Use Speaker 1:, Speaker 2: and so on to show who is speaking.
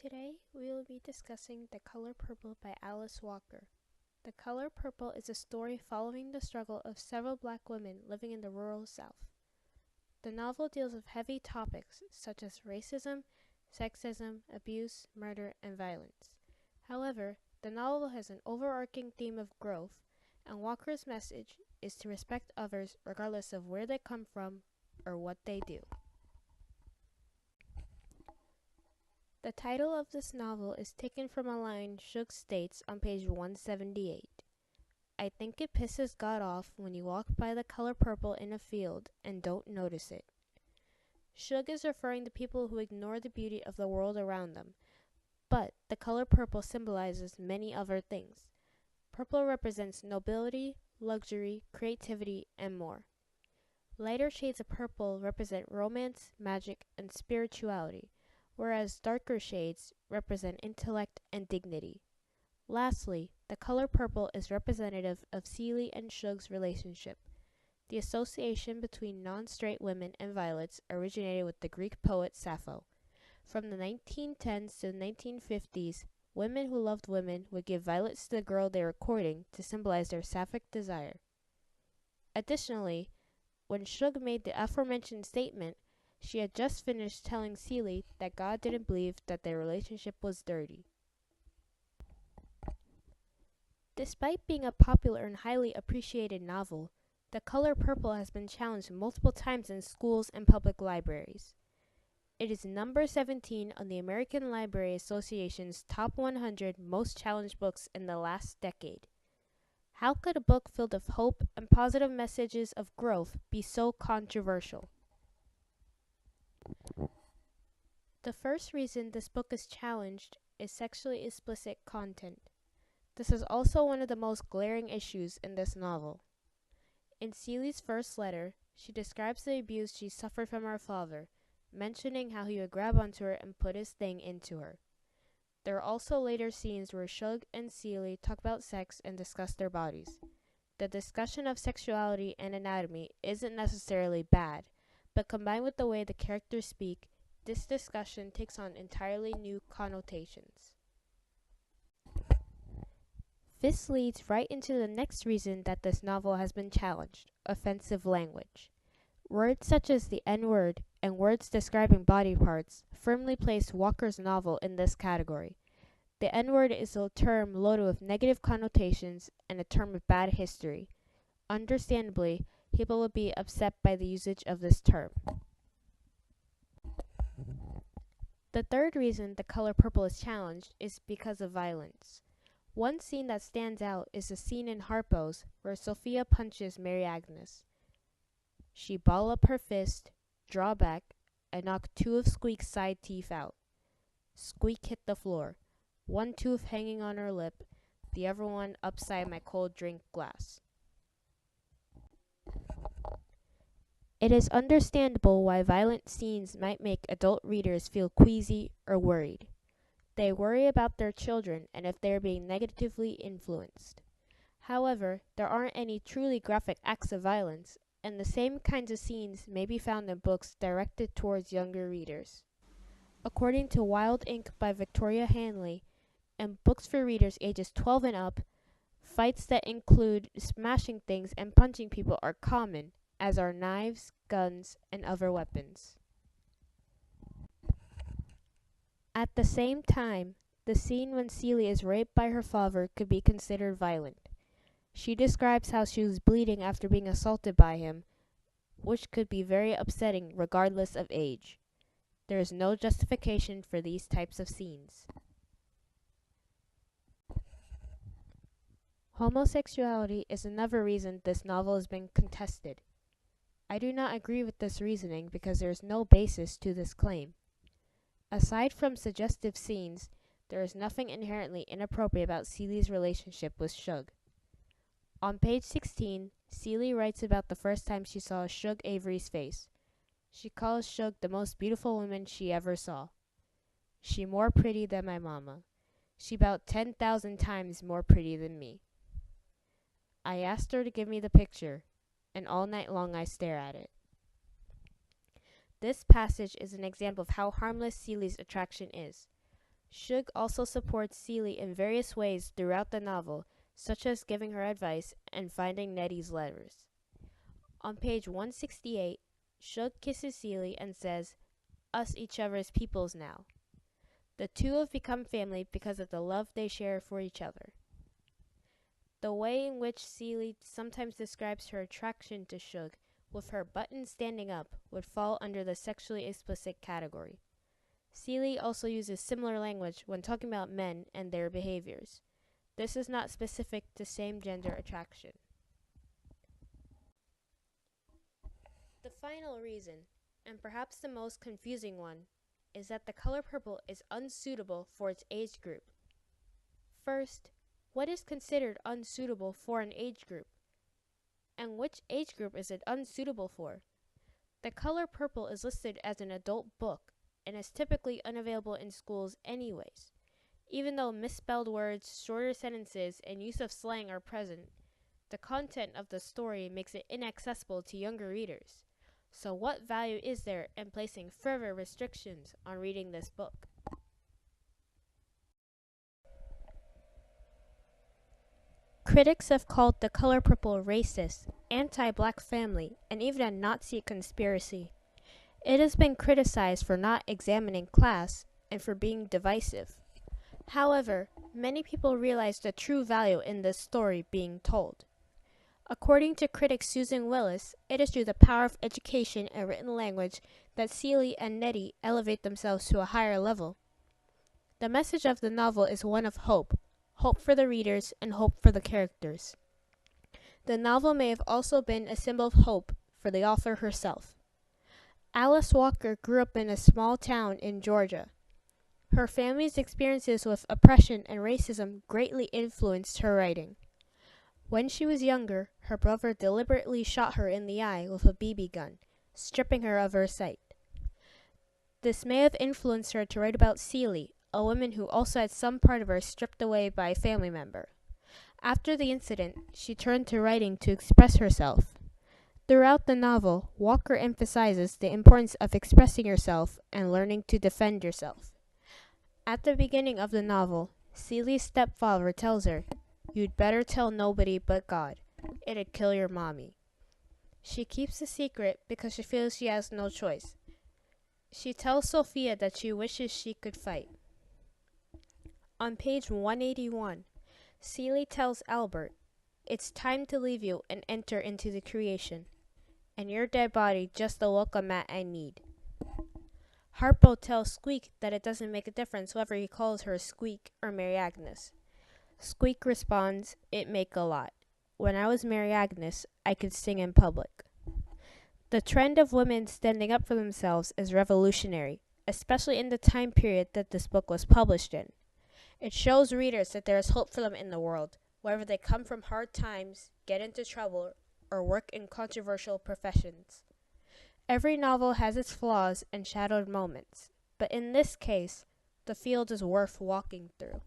Speaker 1: Today, we will be discussing The Color Purple by Alice Walker. The Color Purple is a story following the struggle of several black women living in the rural South. The novel deals with heavy topics such as racism, sexism, abuse, murder, and violence. However, the novel has an overarching theme of growth, and Walker's message is to respect others regardless of where they come from or what they do. The title of this novel is taken from a line Shug states on page 178. I think it pisses God off when you walk by the color purple in a field and don't notice it. Shug is referring to people who ignore the beauty of the world around them, but the color purple symbolizes many other things. Purple represents nobility, luxury, creativity, and more. Lighter shades of purple represent romance, magic, and spirituality, whereas darker shades represent intellect and dignity. Lastly, the color purple is representative of Celie and Shug's relationship. The association between non-straight women and violets originated with the Greek poet Sappho. From the 1910s to the 1950s, women who loved women would give violets to the girl they were courting to symbolize their sapphic desire. Additionally, when Shug made the aforementioned statement, she had just finished telling Celie that God didn't believe that their relationship was dirty. Despite being a popular and highly appreciated novel, The Color Purple has been challenged multiple times in schools and public libraries. It is number 17 on the American Library Association's top 100 most challenged books in the last decade. How could a book filled with hope and positive messages of growth be so controversial? The first reason this book is challenged is sexually explicit content. This is also one of the most glaring issues in this novel. In Celie's first letter, she describes the abuse she suffered from her father, mentioning how he would grab onto her and put his thing into her. There are also later scenes where Shug and Celie talk about sex and discuss their bodies. The discussion of sexuality and anatomy isn't necessarily bad, but combined with the way the characters speak, this discussion takes on entirely new connotations. This leads right into the next reason that this novel has been challenged: offensive language. Words such as the N-word and words describing body parts firmly place Walker's novel in this category. The N-word is a term loaded with negative connotations and a term with bad history. Understandably, people would be upset by the usage of this term. The third reason The Color Purple is challenged is because of violence. One scene that stands out is the scene in Harpo's where Sophia punches Mary Agnes. She ball up her fist, draw back, and knock two of Squeak's side teeth out. Squeak hit the floor, one tooth hanging on her lip, the other one upside my cold drink glass. It is understandable why violent scenes might make adult readers feel queasy or worried. They worry about their children and if they are being negatively influenced. However, there aren't any truly graphic acts of violence, and the same kinds of scenes may be found in books directed towards younger readers. According to Wild Ink by Victoria Hanley, in books for readers ages 12 and up, fights that include smashing things and punching people are common, as are knives, guns, and other weapons. At the same time, the scene when Celie is raped by her father could be considered violent. She describes how she was bleeding after being assaulted by him, which could be very upsetting regardless of age. There is no justification for these types of scenes. Homosexuality is another reason this novel has been contested. I do not agree with this reasoning because there is no basis to this claim. Aside from suggestive scenes, there is nothing inherently inappropriate about Celie's relationship with Shug. On page 16, Celie writes about the first time she saw Shug Avery's face. She calls Shug the most beautiful woman she ever saw. She more pretty than my mama. She about 10,000 times more pretty than me. I asked her to give me the picture, and all night long I stare at it. This passage is an example of how harmless Celie's attraction is. Shug also supports Celie in various ways throughout the novel, such as giving her advice and finding Nettie's letters. On page 168, Shug kisses Celie and says, "Us each other's peoples now." The two have become family because of the love they share for each other. The way in which Celie sometimes describes her attraction to Shug, with her buttons standing up, would fall under the sexually explicit category. Celie also uses similar language when talking about men and their behaviors. This is not specific to same-gender attraction. The final reason, and perhaps the most confusing one, is that the color purple is unsuitable for its age group. First, what is considered unsuitable for an age group? And which age group is it unsuitable for? The color purple is listed as an adult book and is typically unavailable in schools anyways. Even though misspelled words, shorter sentences, and use of slang are present, the content of the story makes it inaccessible to younger readers. So what value is there in placing further restrictions on reading this book? Critics have called The Color Purple racist, anti-black family, and even a Nazi conspiracy. It has been criticized for not examining class and for being divisive. However, many people realize the true value in this story being told. According to critic Susan Willis, it is through the power of education and written language that Celie and Nettie elevate themselves to a higher level. The message of the novel is one of hope, hope for the readers and hope for the characters. The novel may have also been a symbol of hope for the author herself. Alice Walker grew up in a small town in Georgia. Her family's experiences with oppression and racism greatly influenced her writing. When she was younger, her brother deliberately shot her in the eye with a BB gun, stripping her of her sight. This may have influenced her to write about Celie, a woman who also had some part of her stripped away by a family member. After the incident, she turned to writing to express herself. Throughout the novel, Walker emphasizes the importance of expressing yourself and learning to defend yourself. At the beginning of the novel, Celie's stepfather tells her, "You'd better tell nobody but God. It'd kill your mommy." She keeps the secret because she feels she has no choice. She tells Sophia that she wishes she could fight. On page 181, Celie tells Albert, "It's time to leave you and enter into the creation, and your dead body just the welcome mat I need." Harpo tells Squeak that it doesn't make a difference whether he calls her Squeak or Mary Agnes. Squeak responds, "It make a lot. When I was Mary Agnes, I could sing in public." The trend of women standing up for themselves is revolutionary, especially in the time period that this book was published in. It shows readers that there is hope for them in the world, whether they come from hard times, get into trouble, or work in controversial professions. Every novel has its flaws and shadowed moments, but in this case, the field is worth walking through.